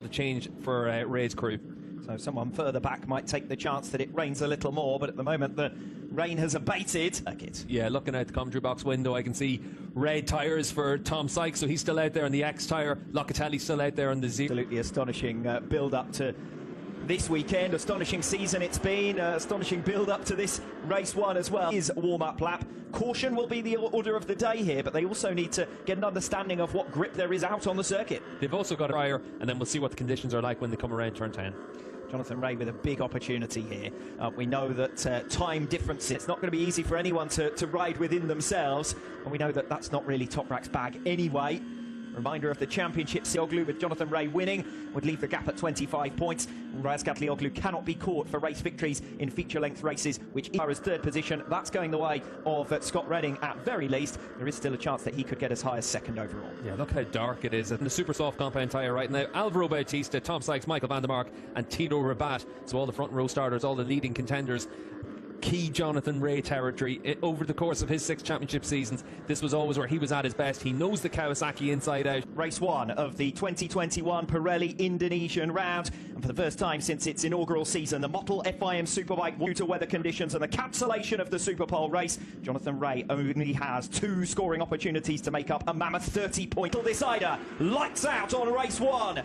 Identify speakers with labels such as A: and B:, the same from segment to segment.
A: The change for Ray's crew.
B: So someone further back might take the chance that it rains a little more, but at the moment the rain has abated.
A: Yeah, looking out the commentary box window, I can see red tyres for Tom Sykes, so he's still out there on the X tyre. Locatelli's still out there on the Z.
B: Absolutely astonishing build-up to this weekend. Astonishing season it's been. Astonishing build-up to this race one as well. His warm-up lap. Caution will be the order of the day here, but they also need to get an understanding of what grip there is out on the circuit.
A: They've also got a prior, and then we'll see what the conditions are like when they come around turn 10.
B: Jonathan Ray with a big opportunity here. We know that time differences, it's not going to be easy for anyone to ride within themselves, and we know that that's not really Toprak's bag anyway. Reminder of the championship, Sioglu with Jonathan Ray winning would leave the gap at 25 points. Razgatlioglu cannot be caught for race victories in feature-length races, which are his third position. That's going the way of Scott Redding at very least. There is still a chance that he could get as high as second overall.
A: Yeah, look how dark it is. And the super soft compound tyre right now. Alvaro Bautista, Tom Sykes, Michael van der Mark and Tito Rabat. So all the front row starters, all the leading contenders. Key Jonathan Ray territory over the course of his 6 championship seasons. This was always where he was at his best. He knows the Kawasaki inside out.
B: Race 1 of the 2021 Pirelli Indonesian round, and for the first time since its inaugural season, the Motul FIM Superbike, due to weather conditions and the cancellation of the Superpole race, Jonathan Ray only has 2 scoring opportunities to make up a mammoth 30-point decider. Lights out on race 1.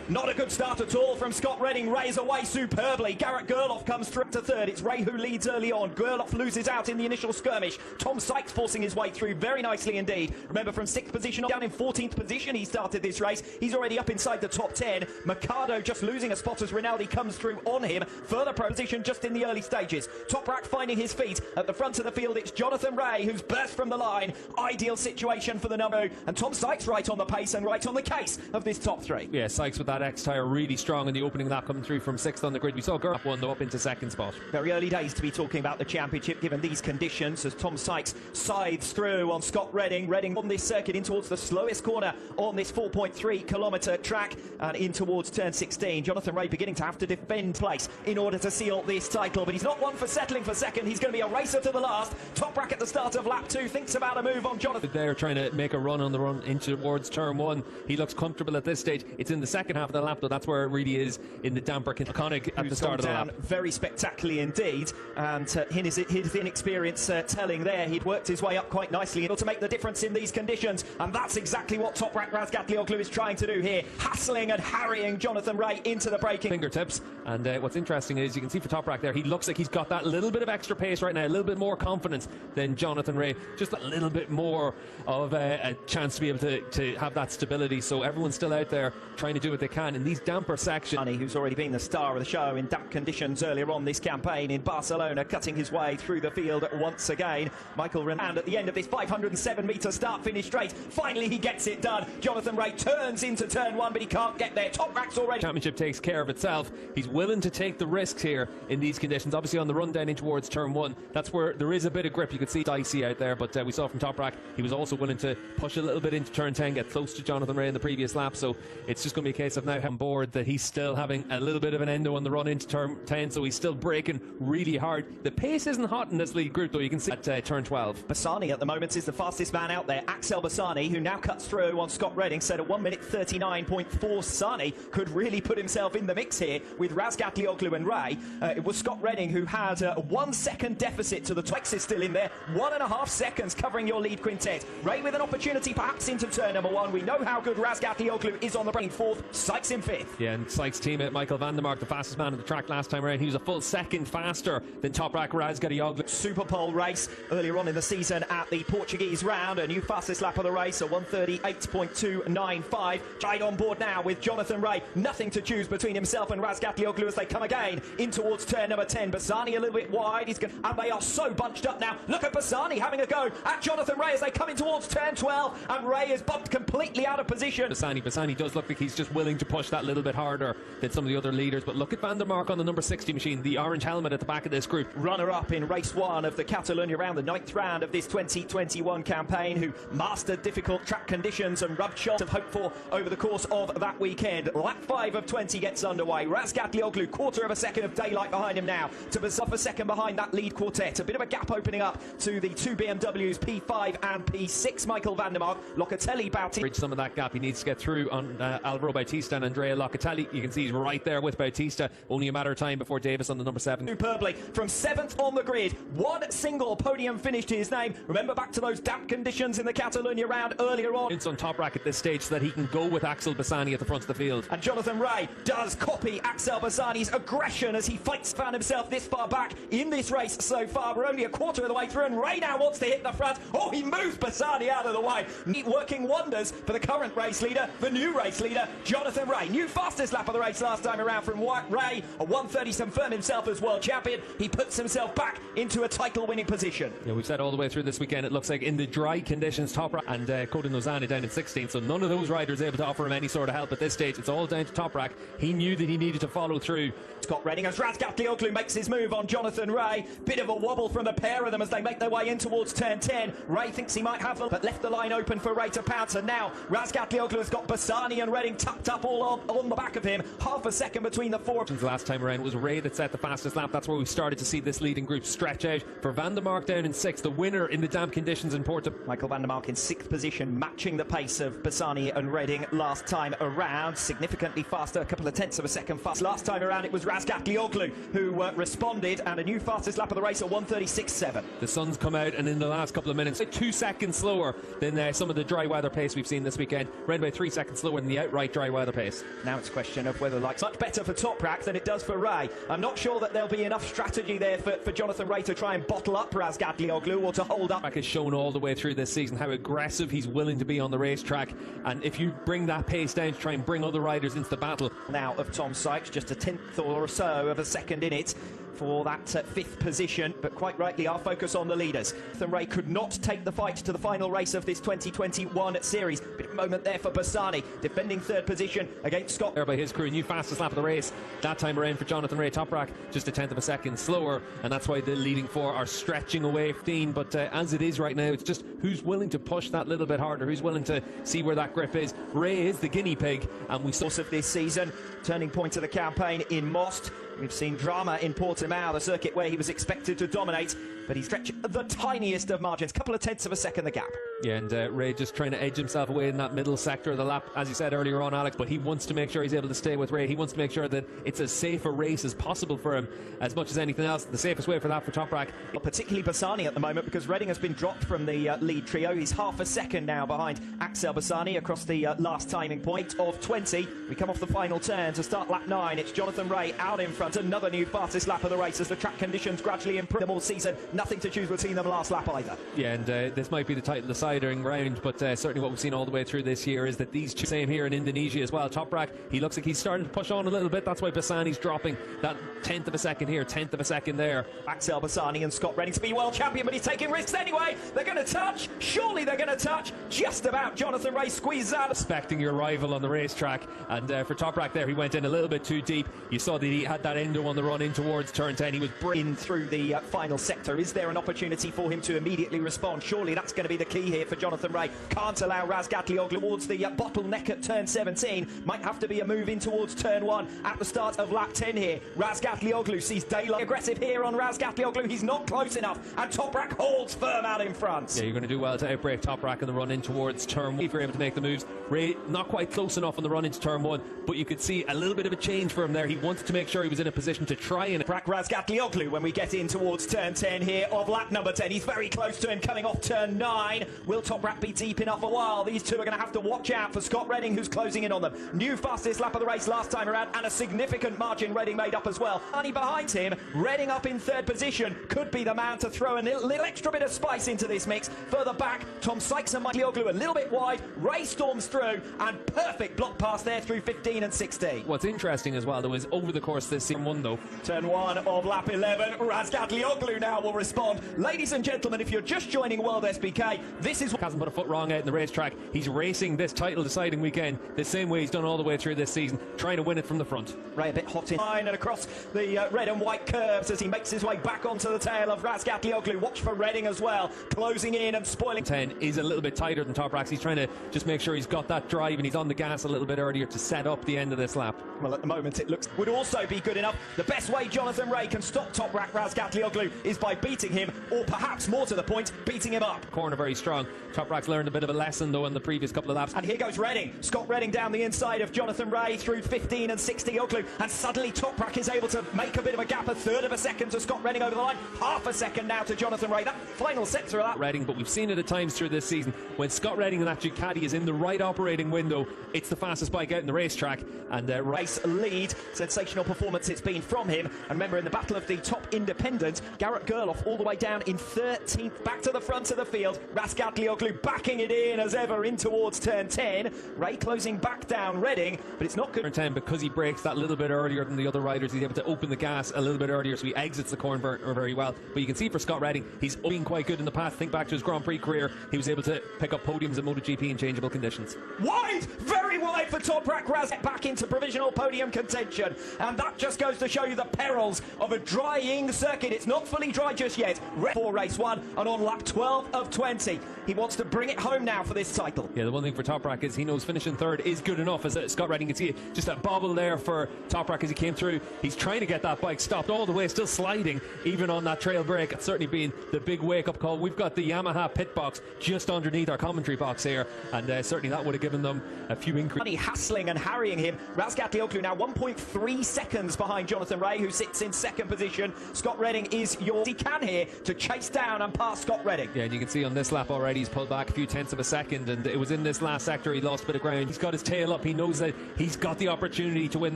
B: Not a good start at all from Scott Redding. Ray is away superbly. Garrett Gerloff comes through to third. It's Ray who leads early on. Gerloff loses out in the initial skirmish. Tom Sykes forcing his way through very nicely indeed. Remember, from 6th position down in 14th position he started this race. He's already up inside the top 10. Mercado just losing a spot as Rinaldi comes through on him. Further position just in the early stages. Toprak finding his feet at the front of the field. It's Jonathan Ray who's burst from the line. Ideal situation for the number. And Tom Sykes right on the pace and right on the case of this top 3.
A: Yeah, Sykes with that X tyre really strong in the opening lap, coming through from 6th on the grid. We saw Gerloff one though up into 2nd spot.
B: Very early days to be talking about the championship given these conditions as Tom Sykes sides through on Scott Redding. Redding on this circuit in towards the slowest corner on this 4.3 kilometre track and in towards turn 16. Jonathan Ray beginning to have to defend place in order to seal this title, but he's not one for settling for second. He's going to be a racer to the last. Toprak at the start of lap 2 thinks about a move on Jonathan.
A: They're trying to make a run on the run into towards turn 1. He looks comfortable at this stage. It's in the second half of the lap though. That's where it really is, in the damper. Iconic at the start of the lap.
B: Very spectacularly indeed, and his inexperience telling there. He'd worked his way up quite nicely able to make the difference in these conditions, and that's exactly what Toprak Razgatlioglu is trying to do here, hassling and harrying Jonathan Ray into the braking
A: fingertips. And what's interesting is you can see for Toprak there, he looks like he's got that little bit of extra pace right now, a little bit more confidence than Jonathan Ray, just a little bit more of a chance to be able to have that stability. So everyone's still out there trying to do what they can in these damper sections.
B: Who's already been the star of the show in damp conditions earlier on this campaign in Barcelona, cutting his way through the field once again. Michael Rinaldi at the end of this 507-metre start-finish straight. Finally he gets it done. Jonathan Ray turns into turn 1, but he can't get there. Toprak's already...
A: Championship takes care of itself. He's willing to take the risks here in these conditions. Obviously on the run down in towards turn 1, that's where there is a bit of grip. You could see dicey out there, but we saw from Toprak he was also willing to push a little bit into turn 10, get close to Jonathan Ray in the previous lap. So it's just going to be a case of now on board that he's still having a little bit of an endo on the run into turn 10, so he's still braking really hard. The pace isn't hot in this lead group though. You can see at turn 12.
B: Bassani at the moment is the fastest man out there. Axel Bassani, who now cuts through on Scott Redding, said at 1 minute 39.4. Sani could really put himself in the mix here with Razgatlioglu and Ray. It was Scott Redding who had a 1 second deficit to the Twex is still in there. 1.5 seconds covering your lead quintet. Ray with an opportunity perhaps into turn number 1. We know how good Razgatlioglu is on the brain. 4th, Sykes in 5th.
A: Yeah, and Sykes' teammate Michael van der Mark, the fastest man on the track last time around. He was a full second faster than Toprak Razgatlioglu.
B: Superpole race earlier on in the season at the Portuguese round. A new fastest lap of the race, a 1:38.295. Right on board now with Jonathan Ray. Nothing to choose between himself and Razgatlioglu as they come again in towards turn number 10. Bassani a little bit wide. And they are so bunched up now. Look at Bassani having a go at Jonathan Ray as they come in towards turn 12. And Ray is bumped completely out of position.
A: Bassani does look like he's just willing to push that little bit harder than some of the other leaders. But look at van der Mark on the number 60 machine, the orange helmet at the back of this group.
B: Runner-up in race 1 of the Catalonia round, the 9th round of this 2021 campaign, who mastered difficult track conditions and rubbed shots of hope for over the course of that weekend. Lap 5 of 20 gets underway. Razgatlioglu, 1/4 of a second of daylight behind him now to Bassani a second behind that lead quartet. A bit of a gap opening up to the 2 BMWs, P5 and P6. Michael van der Mark, Locatelli, Bautista.
A: Bridge some of that gap. He needs to get through on Alvaro Bautista. Bautista and Andrea Locatelli. You can see he's right there with Bautista. Only a matter of time before Davis on the number 7.
B: Superbly from 7th on the grid. One single podium finish to his name. Remember back to those damp conditions in the Catalonia round earlier on.
A: It's on Toprak at this stage so that he can go with Axel Bassani at the front of the field.
B: And Jonathan Rea does copy Axel Bassani's aggression as he found himself this far back in this race so far. We're only a quarter of the way through, and Rea now wants to hit the front. Oh, he moves Bassani out of the way. Working wonders for the current race leader, the new race leader, Jonathan Rea. New fastest lap of the race last time around from Rea. A 1:30 to confirm himself as world champion. He puts himself back into a title-winning position.
A: Yeah, we've said all the way through this weekend, it looks like in the dry conditions, Toprak and Coda Nozana down in 16th, so none of those riders able to offer him any sort of help at this stage. It's all down to Toprak. He knew that he needed to follow through.
B: Scott Redding as Razgat Lioglu makes his move on Jonathan Rea. Bit of a wobble from the pair of them as they make their way in towards turn 10. Rea thinks he might have them, but left the line open for Rea to pounce. And now Razgat Lioglu has got Bassani and Redding tucked up all on the back of him. Half a second between the four.
A: Last time around it was Rea that set the fastest lap. That's where we started to see this leading group stretch out. For Van der Mark down in 6th, the winner in the damp conditions in Porto.
B: Michael Van der Mark in 6th position, matching the pace of Bassani and Redding last time around. Significantly faster, a couple of tenths of a second fast. Last time around it was Razgat Lioglu who responded, and a new fastest lap of the race at 1:36.7.
A: The sun's come out, and in the last couple of minutes, 2 seconds slower than some of the dry weather pace we've seen this weekend. Ran by 3 seconds slower than the outright dry weather pace.
B: Now it's a question of whether it's much better for Toprak than it does for Rea. I'm not sure that there'll be enough strategy there for Jonathan Rea to try and bottle up Razgat Lioglu or to hold up.
A: Toprak has shown all the way through this season how aggressive he's willing to be on the racetrack, and if you bring that pace down to try and bring other riders into the battle.
B: Now of Tom Sykes, just a tenth or so of a second in it for that 5th position, but quite rightly our focus on the leaders. Jonathan Rea could not take the fight to the final race of this 2021 series. Big moment there for Bassani, defending 3rd position against Scott.
A: There by his crew, new fastest lap of the race that time around for Jonathan Rea. Toprak just a tenth of a second slower, and that's why the leading 4 are stretching away 15. But as it is right now, it's just who's willing to push that little bit harder, who's willing to see where that grip is. Rea is the guinea pig, and we saw
B: of this season, turning point of the campaign in Most. We've seen drama in Portimao, the circuit where he was expected to dominate, but he stretched the tiniest of margins, couple of tenths of a second the gap.
A: Yeah, and Rea just trying to edge himself away in that middle sector of the lap, as you said earlier on, Alex, but he wants to make sure he's able to stay with Rea. He wants to make sure that it's as safe a race as possible for him, as much as anything else. The safest way for that for Toprak.
B: Well, particularly Bassani at the moment, because Redding has been dropped from the lead trio. He's half a second now behind Axel Bassani across the last timing point of 20. We come off the final turn to start lap 9. It's Jonathan Rea out in front, another new fastest lap of the race as the track conditions gradually improve them all season. Nothing to choose between them last lap either.
A: Yeah, and this might be the title deciding round, but certainly what we've seen all the way through this year is that these two, same here in Indonesia as well. Toprak, he looks like he's starting to push on a little bit. That's why Bassani's dropping that tenth of a second here, tenth of a second there.
B: Axel Bassani and Scott Redding to be world champion, but he's taking risks anyway. They're going to touch. Surely they're going to touch. Just about. Jonathan Rea squeezes out.
A: Respecting your rival on the racetrack, and for Toprak there, he went in a little bit too deep. You saw that he had that endo on the run in towards turn 10. He was
B: in through the final sector. Is there an opportunity for him to immediately respond? Surely that's going to be the key here for Jonathan Rea. Can't allow Razgat Lioglu towards the bottleneck at turn 17. Might have to be a move in towards turn 1 at the start of lap 10 here. Razgat Lioglu sees daylight. Aggressive here on Razgat Lioglu. He's not close enough, and Toprak holds firm out in front.
A: Yeah, you're going to do well to outbreak Toprak in the run in towards turn 1 if you're able to make the moves. Rea not quite close enough on the run into turn 1, but you could see a little bit of a change for him there. He wanted to make sure he was in a position to try and
B: crack Razgat Lioglu when we get in towards turn 10 here of lap number 10. He's very close to him coming off turn 9. Will Toprak be deep enough a while? These two are going to have to watch out for Scott Redding, who's closing in on them. New fastest lap of the race last time around, and a significant margin Redding made up as well. Only behind him, Redding up in 3rd position, could be the man to throw a little extra bit of spice into this mix. Further back, Tom Sykes and Mike Lioglu a little bit wide. Rea storms through, and perfect block pass there through 15 and 16.
A: What's interesting as well, though, is over the course of this season 1, though.
B: Turn 1 of lap 11, Razgat Lioglu now will respond. Ladies and gentlemen, if you're just joining World SBK, this is...
A: Hasn't put a foot wrong out in the racetrack. He's racing this title deciding weekend the same way he's done all the way through this season, trying to win it from the front.
B: Rea a bit hot in line and across the red and white curves as he makes his way back onto the tail of Razgat Lioglu. Watch for Redding as well, closing in and spoiling.
A: 10 is a little bit tighter than Toprak. He's trying to just make sure he's got that drive, and he's on the gas a little bit earlier to set up the end of this lap.
B: Well, at the moment it looks would also be good enough. The best way Jonathan Rea can stop Toprak Razgat Lioglu is by beating beating him, or perhaps more to the point, beating him up.
A: Corner very strong. Toprak's learned a bit of a lesson though in the previous couple of laps.
B: And here goes Redding. Scott Redding down the inside of Jonathan Ray through 15 and 60 Oglu, and suddenly Toprak is able to make a bit of a gap, a third of a second to Scott Redding over the line, half a second now to Jonathan Ray. That final sector of that.
A: Redding, but we've seen it at times through this season when Scott Redding and that Ducati is in the right operating window, it's the fastest bike out in the racetrack, and
B: race lead. Sensational performance it's been from him. And remember, in the battle of the top independent, Garrett Gerloff all the way down in 13th, back to the front of the field. Razgatlioglu backing it in as ever in towards turn 10. Ray closing back down Redding, but it's not good.
A: Turn 10, because he breaks that little bit earlier than the other riders, he's able to open the gas a little bit earlier, so he exits the corner very well. But you can see for Scott Redding, he's been quite good in the past. Think back to his Grand Prix career, he was able to pick up podiums at MotoGP in changeable conditions.
B: Wide, very wide for Toprak Raz, back into provisional podium contention, and that just goes to show you the perils of a drying circuit. It's not fully dry just yet. For race 1 and on lap 12 of 20, he wants to bring it home now for this title.
A: Yeah, the one thing for Toprak is he knows finishing third is good enough. As Scott Redding can see, just a bobble there for Toprak as he came through. He's trying to get that bike stopped all the way, still sliding even on that trail break. It's certainly been the big wake-up call. We've got the Yamaha pit box just underneath our commentary box here, and certainly that would have given them a few increases.
B: Hassling and harrying him. Razgatlioglu now 1.3 seconds behind Jonathan Ray, who sits in second position. Scott Redding is he can here to chase down and pass Scott Redding.
A: Yeah, and you can see on this lap already he's pulled back a few tenths of a second, and it was in this last sector he lost a bit of ground. He's got his tail up. He knows that he's got the opportunity to win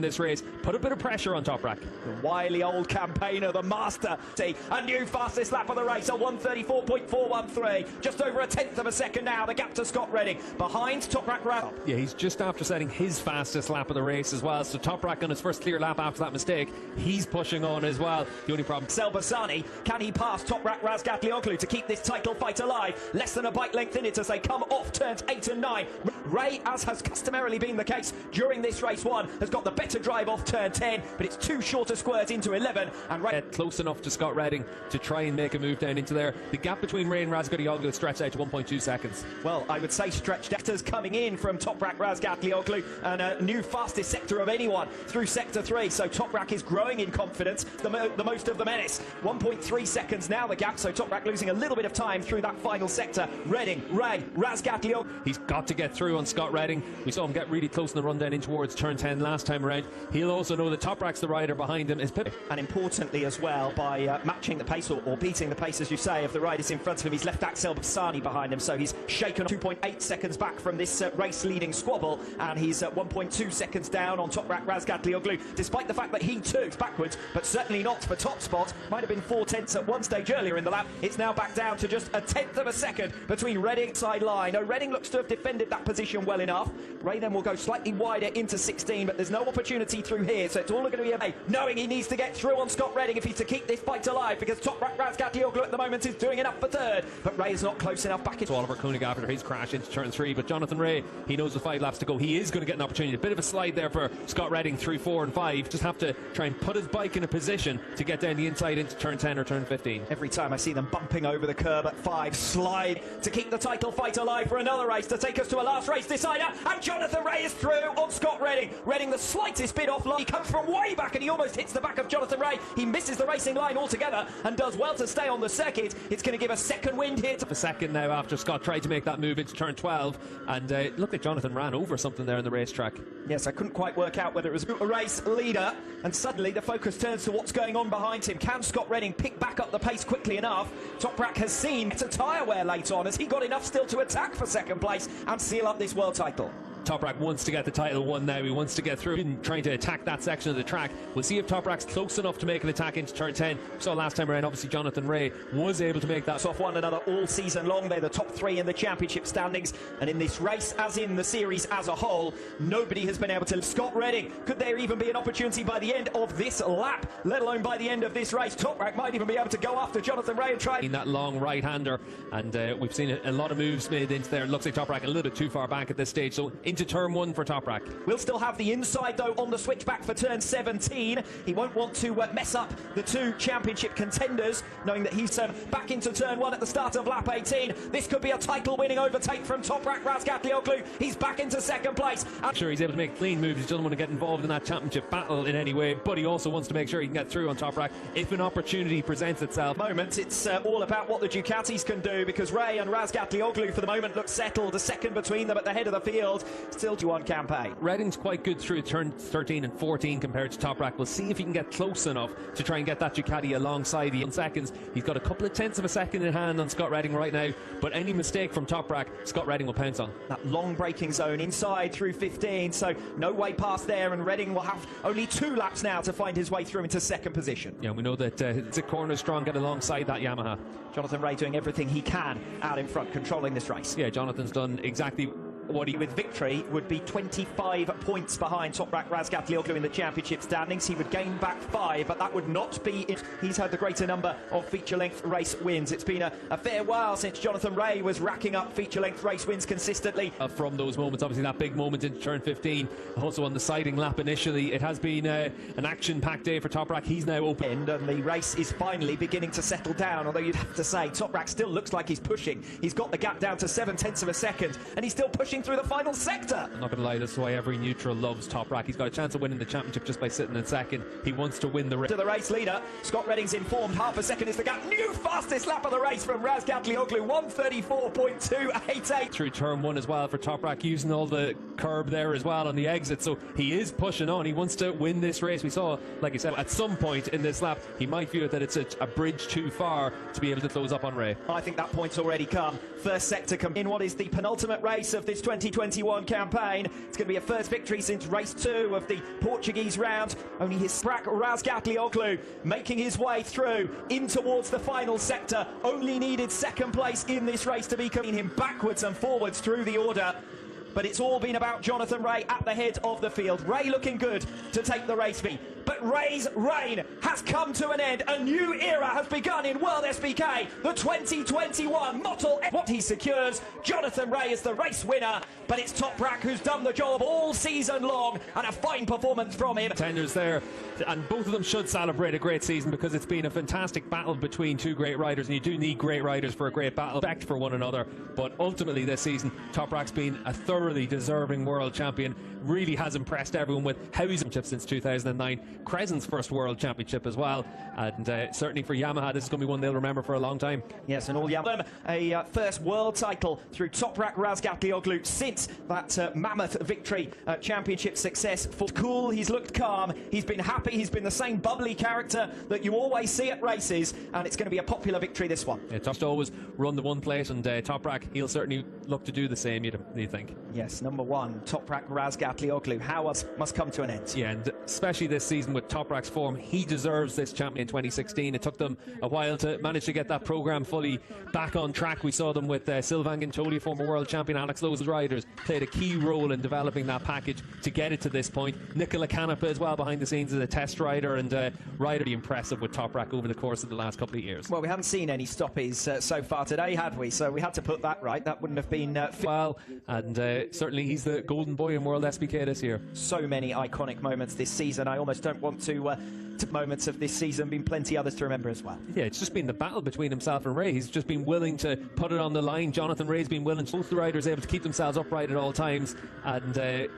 A: this race. Put a bit of pressure on Toprak.
B: The wily old campaigner, the master. See, a new fastest lap of the race, a 1:34.413. Just over a tenth of a second now. The gap to Scott Redding behind Toprak Raz.
A: Yeah, he's just after setting his fastest lap of the race as well. So Toprak on his first clear lap after that mistake, he's pushing on as well. The only problem,
B: Selbasani, can he pass Toprak Razgatlioglu to keep this title fight alive? Less than a bike length in it as they come off turns 8 and 9. Ray, as has customarily been the case during this race 1, has got the better drive off turn 10, but it's too short a squirt into 11, and Ray
A: close enough to Scott Redding to try and make a move down into there. The gap between Ray and Razgatlioglu stretched out to 1.2 seconds.
B: Well, I would say stretched. Sectors coming in from Toprak Razgatlioglu, and a new fastest sector of anyone through sector 3, so Toprak is growing in confidence, the most of the menace. 1.3 seconds now the gap, so Toprak losing a little bit of time through that final sector. Redding, Ray, Razgatlioglu.
A: He's got to get through on Scott Redding. We saw him get really close in the run down in towards turn 10 last time around. He'll also know that Toprak's the rider behind him.
B: And importantly as well, by matching the pace or beating the pace, as you say, of the riders in front of him, he's left Axel Bassani behind him, so he's shaken 2.8 seconds back from this race leading squabble, and he's at 1.2 seconds down on Toprak Razgatlioglu, despite the fact that he too is backwards, but certainly not for top spot. Might have been 4 tenths at one stage earlier in the lap. It's now back down to just a tenth of a second between Redding side line. Now Redding looks to have defended that position well enough. Ray then will go slightly wider into 16, but there's no opportunity through here, so it's all going to be a knowing he needs to get through on Scott Redding if he's to keep this fight alive, because Toprak Razgatlioglu at the moment is doing enough for third, but Ray is not close enough back into
A: Oliver Koenig after his crash into turn 3, but Jonathan Ray, he knows with 5 laps to go, he is going to get an opportunity. A bit of a slide there for Scott Redding through 4 and 5. Just have to try and put his bike in a position to get down the inside into turn 10 or turn 15.
B: Every time I see them bumping over the curb at 5, slide to keep the title fight alive for another race to take us to a last race decider, and Jonathan Ray is through on Scott Redding. Redding the slightest bit off line. He comes from way back and he almost hits the back of Jonathan Ray. He misses the racing line altogether and does well to stay on the circuit. It's going to give a second wind here.
A: A second now after Scott tried to make that move into turn 12, and it looked like Jonathan ran over something there in the racetrack.
B: Yes, I couldn't quite work out whether it was a race leader, and suddenly the focus turns to what's going on behind him. Can Scott Redding pick back up the pace quickly enough? Toprak has seen better tyre wear late on. Has he got enough still to attack for second place and seal up this world title?
A: Toprak wants to get the title won now. He wants to get through and trying to attack that section of the track. We'll see if Toprak's close enough to make an attack into turn 10. We saw last time around, obviously, Jonathan Ray was able to make that.
B: Off one another all season long. They're the top 3 in the championship standings, and in this race, as in the series as a whole, nobody has been able to. Scott Redding, could there even be an opportunity by the end of this lap, let alone by the end of this race? Toprak might even be able to go after Jonathan Ray and try
A: in that long right-hander, and we've seen a lot of moves made into there. It looks like Toprak a little bit too far back at this stage, so into turn 1 for Toprak.
B: We'll still have the inside, though, on the switchback for turn 17. He won't want to mess up the two championship contenders, knowing that he's back into turn 1 at the start of lap 18. This could be a title-winning overtake from Toprak Razgatlioglu. He's back into second place.
A: I'm sure he's able to make clean moves. He doesn't want to get involved in that championship battle in any way, but he also wants to make sure he can get through on Toprak if an opportunity presents itself.
B: Moment, it's all about what the Ducatis can do, because Ray and Razgatlioglu for the moment look settled. A second between them at the head of the field. Still 2-1 campaign.
A: Redding's quite good through turn 13 and 14 compared to Toprak. We'll see if he can get close enough to try and get that Ducati alongside the seconds. He's got a couple of tenths of a second in hand on Scott Redding right now, but any mistake from Toprak, Scott Redding will pounce on. That
B: long braking zone inside through 15, so no way past there, and Redding will have only 2 laps now to find his way through into second position.
A: Yeah, we know that it's a corner strong get alongside that Yamaha.
B: Jonathan Ray doing everything he can out in front, controlling this race.
A: Yeah, Jonathan's done exactly what he...
B: With victory, would be 25 points behind Toprak Razgatlioglu in the championship standings. He would gain back 5, but that would not be it. He's had the greater number of feature-length race wins. It's been a fair while since Jonathan Ray was racking up feature-length race wins consistently.
A: From those moments, obviously that big moment into turn 15, also on the siding lap initially, it has been an action-packed day for Toprak. He's now open.
B: And the race is finally beginning to settle down, although you'd have to say Toprak still looks like he's pushing. He's got the gap down to 0.7 of a second, and he's still pushing through the final sector.
A: I'm not going to lie, that's why every neutral loves Toprak. He's got a chance of winning the championship just by sitting in second. He wants to win the race.
B: To the race leader, Scott Redding's informed. Half a second is the gap. New fastest lap of the race from Razgatlioglu, 1:34.288.
A: Through turn 1 as well for Toprak, using all the curb there as well on the exit, so he is pushing on. He wants to win this race. We saw, like I said, at some point in this lap, he might view it that it's a bridge too far to be able to close up on Ray.
B: I think that point's already come. First sector come in what is the penultimate race of this 2021 campaign. It's going to be a first victory since race 2 of the Portuguese round. Only his Toprak Razgatlioglu making his way through in towards the final sector. Only needed second place in this race to be coming him backwards and forwards through the order. But it's all been about Jonathan Ray at the head of the field. Ray looking good to take the race lead. But Ray's reign has come to an end. A new era has begun in World SBK. The 2021 Motul. What he secures, Jonathan Ray is the race winner. But it's Toprak who's done the job all season long. And a fine performance from him.
A: Contenders there. And both of them should celebrate a great season, because it's been a fantastic battle between two great riders. And you do need great riders for a great battle. Respect for one another. But ultimately this season, Toprak's been a thoroughly deserving world champion. Really has impressed everyone with how he's been since 2009. Crescent's first world championship as well, and certainly for Yamaha this is going to be one they'll remember for a long time.
B: Yes, and all Yamaha a first world title through Toprak Razgatlioglu since that mammoth victory championship success. For cool, he's looked calm, he's been happy, he's been the same bubbly character that you always see at races, and it's going to be a popular victory this one.
A: Yeah, just always run the one plate, and Toprak, he'll certainly look to do the same, you think.
B: Yes, number 1, Toprak Razgatlioglu. How else must come to an end.
A: Yeah, and especially this season with Toprak's form, he deserves this champion in 2016. It took them a while to manage to get that program fully back on track. We saw them with Sylvain Guintoli, former world champion. Alex Lowe's riders played a key role in developing that package to get it to this point. Nicola Canepa as well behind the scenes as a test rider, and rider impressive with Toprak over the course of the last couple of years.
B: Well, we haven't seen any stoppies so far today, had we? So we had to put that right. That wouldn't have been
A: well, and certainly he's the golden boy in World SBK this year.
B: So many iconic moments this season. I almost don't want to moments of this season, been plenty others to remember as well.
A: Yeah, it's just been the battle between himself and Ray. He's just been willing to put it on the line. Jonathan Ray's been willing to, both the riders able to keep themselves upright at all times, and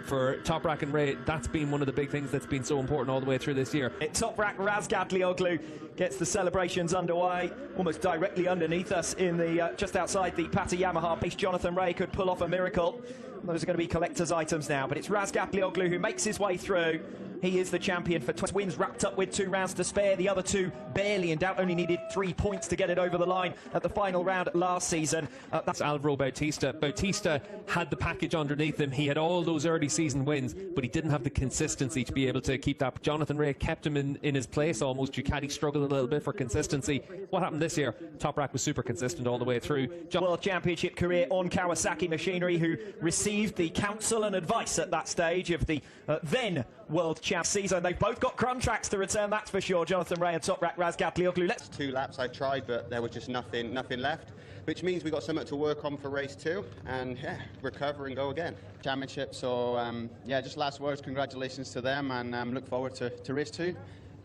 A: for Toprak and Ray, that's been one of the big things that's been so important all the way through this year.
B: Toprak Razgatlioglu gets the celebrations underway almost directly underneath us in the just outside the Pata Yamaha base. Jonathan Ray could pull off a miracle. Those are going to be collector's items now, but it's Razgatlioglu who makes his way through. He is the champion for 20 wins, wrapped up with 2 rounds to spare. The other 2 barely in doubt, only needed 3 points to get it over the line at the final round last season.
A: That's Alvaro Bautista. Bautista had the package underneath him. He had all those early season wins, but he didn't have the consistency to be able to keep that. Jonathan Ray kept him in his place almost. Ducati struggled a little bit for consistency. What happened this year? Toprak was super consistent all the way through.
B: World Championship career on Kawasaki machinery, who received the counsel and advice at that stage of the then World Champ season. They've both got contracts to return, that's for sure. Jonathan Ray and Toprak Razgatlioglu.
C: 2 laps I tried, but there was just nothing left. which means we've got something to work on for race 2, and yeah, recover and go again. Championship, so yeah, just last words, congratulations to them, and look forward to race 2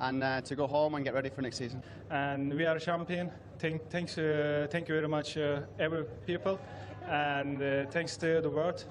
C: and to go home and get ready for next season.
D: And we are champion. Thank you very much, every people, and thanks to the world.